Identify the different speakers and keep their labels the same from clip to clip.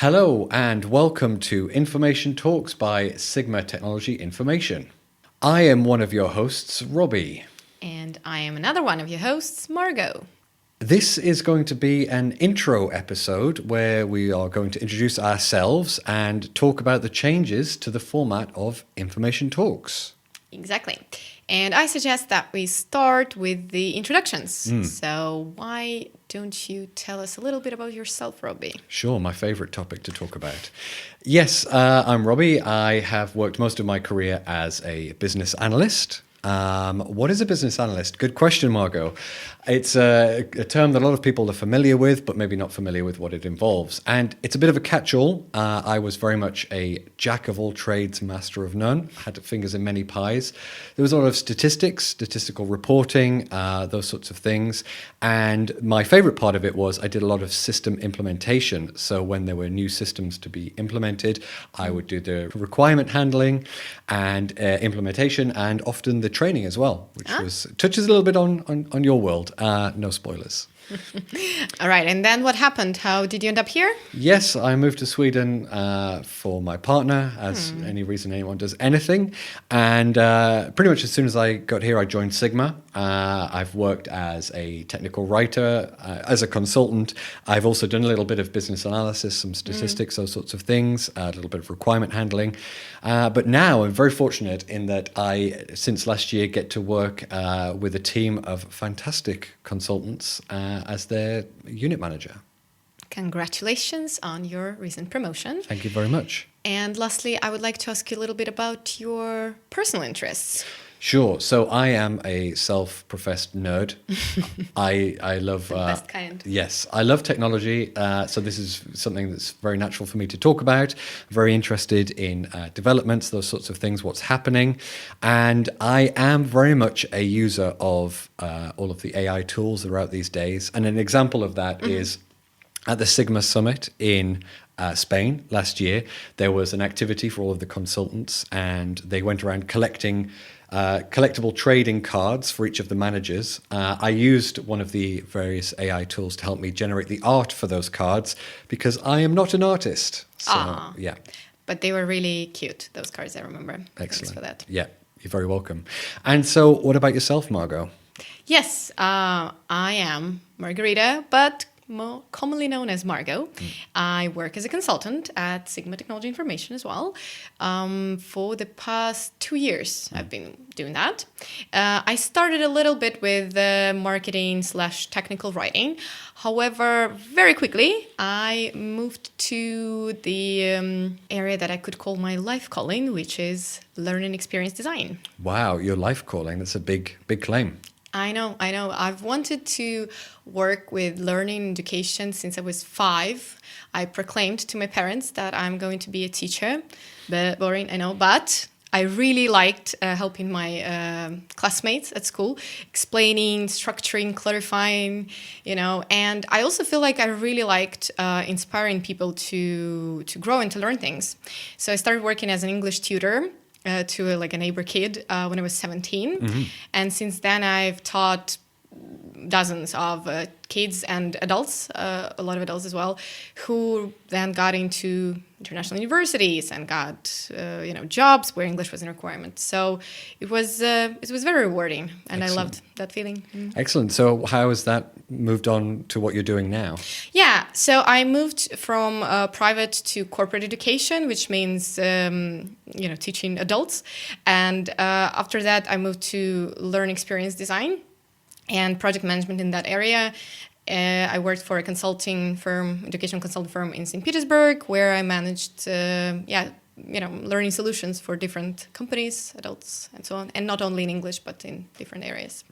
Speaker 1: Hello and welcome to Information Talks by Sigma Technology Information. I am one of your hosts, Robbie.
Speaker 2: And I am another one of your hosts, Margot.
Speaker 1: This is going to be an intro episode where we are going to introduce ourselves and talk about the changes to the format of Information Talks.
Speaker 2: Exactly. And I suggest that we start with the introductions. So why don't you tell us a little bit about yourself, Robbie?
Speaker 1: Sure, my favorite topic to talk about. Yes, I'm Robbie. I have worked most of my career as a business analyst. What is a business analyst? Good question, Margot. It's a term that a lot of people are familiar with, but maybe not familiar with what it involves. And it's a bit of a catch-all. I was very much a jack of all trades, master of none. Had fingers in many pies. There was a lot of statistics, statistical reporting, those sorts of things. And my favorite part of it was I did a lot of system implementation. So when there were new systems to be implemented, I would do the requirement handling and implementation, and often the training as well, which touches a little bit on your world. No spoilers.
Speaker 2: All right. And then what happened? How did you end up here?
Speaker 1: Yes, I moved to Sweden for my partner, as any reason anyone does anything. And pretty much as soon as I got here, I joined Sigma. I've worked as a technical writer, as a consultant. I've also done a little bit of business analysis, some statistics, those sorts of things, a little bit of requirement handling. But now I'm very fortunate in that I, since last year, get to work with a team of fantastic consultants as their unit manager.
Speaker 2: Congratulations on your recent promotion.
Speaker 1: Thank you very much.
Speaker 2: And lastly, I would like to ask you a little bit about your personal interests.
Speaker 1: Sure. So I am a self-professed nerd. I love...
Speaker 2: The best kind.
Speaker 1: Yes, I love technology. So this is something that's very natural for me to talk about. Very interested in developments, those sorts of things, what's happening. And I am very much a user of all of the AI tools that are out these days. And an example of that is at the Sigma Summit in Spain last year, there was an activity for all of the consultants, and they went around collecting collectible trading cards for each of the managers. I used one of the various AI tools to help me generate the art for those cards because I am not an artist. So, yeah.
Speaker 2: But they were really cute, those cards, I remember.
Speaker 1: Excellent.
Speaker 2: Thanks for that.
Speaker 1: Yeah, you're very welcome. And so what about yourself, Margot?
Speaker 2: Yes, I am Margarita, but more commonly known as Margot. I work as a consultant at Sigma Technology Information as well. For the past 2 years, I've been doing that. I started a little bit with marketing/technical writing. However, very quickly, I moved to the area that I could call my life calling, which is learning experience design.
Speaker 1: Wow, your life calling, that's a big claim.
Speaker 2: I know. I've wanted to work with learning education since I was 5. I proclaimed to my parents that I'm going to be a teacher. But boring, I know. But I really liked helping my classmates at school, explaining, structuring, clarifying, And I also feel like I really liked inspiring people to grow and to learn things. So I started working as an English tutor to a neighbor kid when I was 17. And since then, I've taught dozens of kids and adults, a lot of adults as well, who then got into international universities and got jobs where English was a requirement. So it was very rewarding, and
Speaker 1: Excellent.
Speaker 2: I loved that feeling.
Speaker 1: Excellent. So how has that moved on to what you're doing now?
Speaker 2: Yeah, so I moved from private to corporate education, which means teaching adults, and after that I moved to learn experience design and project management in that area. I worked for a consulting firm, educational consulting firm in St. Petersburg, where I managed, learning solutions for different companies, adults, and so on, and not only in English but in different areas.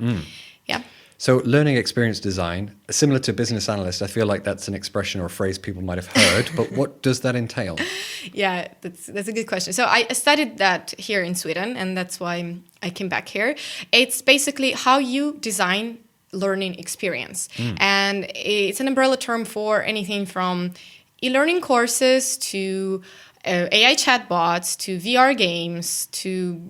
Speaker 2: Yeah.
Speaker 1: So learning experience design, similar to business analyst, I feel like that's an expression or a phrase people might have heard, but what does that entail?
Speaker 2: Yeah, that's a good question. So I studied that here in Sweden, and that's why I came back here. It's basically how you design learning experience. And it's an umbrella term for anything from e-learning courses to AI chatbots to VR games to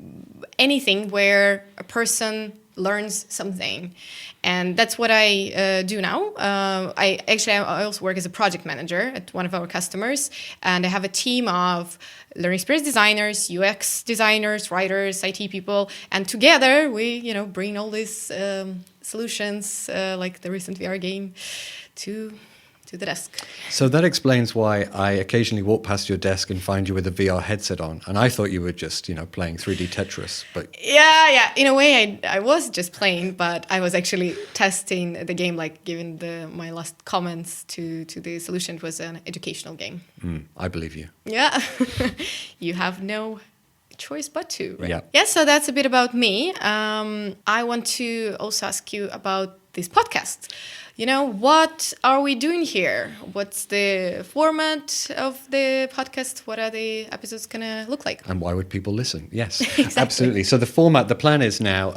Speaker 2: anything where a person learns something. And that's what I do now. I also work as a project manager at one of our customers, and I have a team of learning experience designers, UX designers, writers, IT people, and together we, bring all these solutions like the recent VR game to the desk.
Speaker 1: So that explains why I occasionally walk past your desk and find you with a VR headset on, and I thought you were just, playing 3D Tetris. But
Speaker 2: yeah, in a way, I was just playing, but I was actually testing the game, like giving my last comments to the solution. It was an educational game.
Speaker 1: I believe you.
Speaker 2: Yeah, you have no choice but to, right?
Speaker 1: Yeah.
Speaker 2: So that's a bit about me. I want to also ask you about this podcast. What are we doing here? What's the format of the podcast? What are the episodes going to look like?
Speaker 1: And why would people listen? Yes,
Speaker 2: Exactly.
Speaker 1: Absolutely. So the plan is now,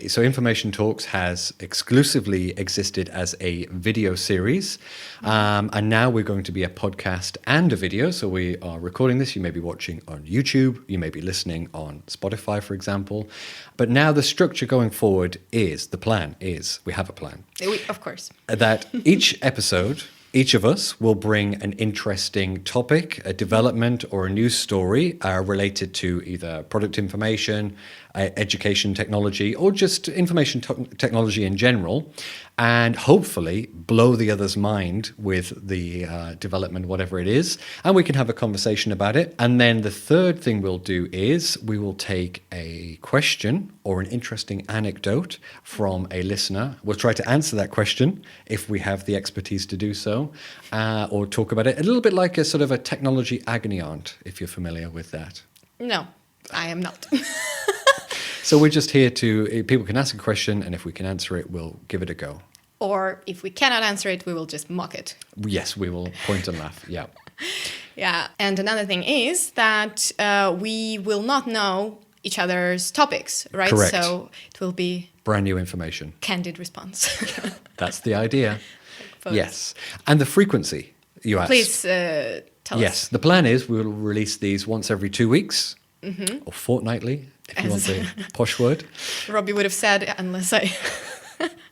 Speaker 1: so Information Talks has exclusively existed as a video series. And now we're going to be a podcast and a video. So we are recording this. You may be watching on YouTube. You may be listening on Spotify, for example. But now the structure going forward the plan is, we have a plan.
Speaker 2: Of course.
Speaker 1: That each episode, each of us will bring an interesting topic, a development or a news story related to either product information, education technology, or just information technology in general, and hopefully blow the other's mind with the development, whatever it is, and we can have a conversation about it. And then the third thing we'll do is we will take a question or an interesting anecdote from a listener. We'll try to answer that question if we have the expertise to do so, or talk about it a little bit like a sort of a technology agony aunt, if you're familiar with that.
Speaker 2: No, I am not.
Speaker 1: So we're just here people can ask a question, and if we can answer it, we'll give it a go.
Speaker 2: Or if we cannot answer it, we will just mock it.
Speaker 1: Yes, we will point and laugh, yeah.
Speaker 2: Yeah, and another thing is that we will not know each other's topics, right?
Speaker 1: Correct.
Speaker 2: So it will be
Speaker 1: brand new information.
Speaker 2: Candid response.
Speaker 1: That's the idea. Yes. And the frequency, you asked.
Speaker 2: Please tell us.
Speaker 1: Yes, the plan is we'll release these once every 2 weeks, or fortnightly, if you want the posh word.
Speaker 2: Robbie would have said, unless I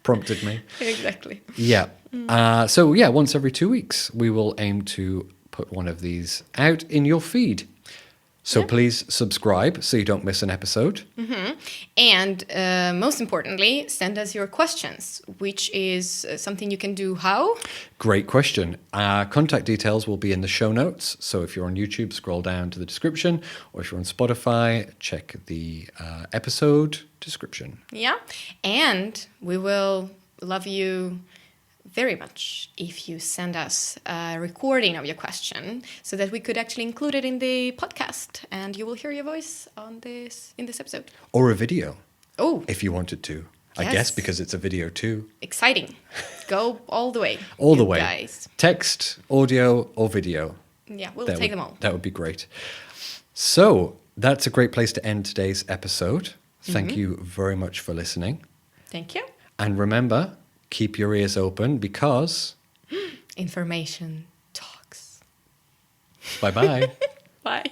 Speaker 1: prompted me.
Speaker 2: Exactly.
Speaker 1: Yeah. Once every 2 weeks, we will aim to put one of these out in your feed. So please subscribe so you don't miss an episode.
Speaker 2: And most importantly, send us your questions, which is something you can do how?
Speaker 1: Great question. Contact details will be in the show notes. So if you're on YouTube, scroll down to the description. Or if you're on Spotify, check the episode description.
Speaker 2: Yeah. And we will love you very much if you send us a recording of your question so that we could actually include it in the podcast and you will hear your voice in this episode.
Speaker 1: Or a video.
Speaker 2: Oh.
Speaker 1: If you wanted to.
Speaker 2: Yes.
Speaker 1: I guess because it's a video too.
Speaker 2: Exciting. Go all the way.
Speaker 1: All the way.
Speaker 2: Guys.
Speaker 1: Text, audio, or video.
Speaker 2: Yeah, we'll take them all.
Speaker 1: That would be great. So that's a great place to end today's episode. Thank you very much for listening.
Speaker 2: Thank you.
Speaker 1: And remember, keep your ears open because
Speaker 2: information talks.
Speaker 1: Bye-bye.
Speaker 2: Bye.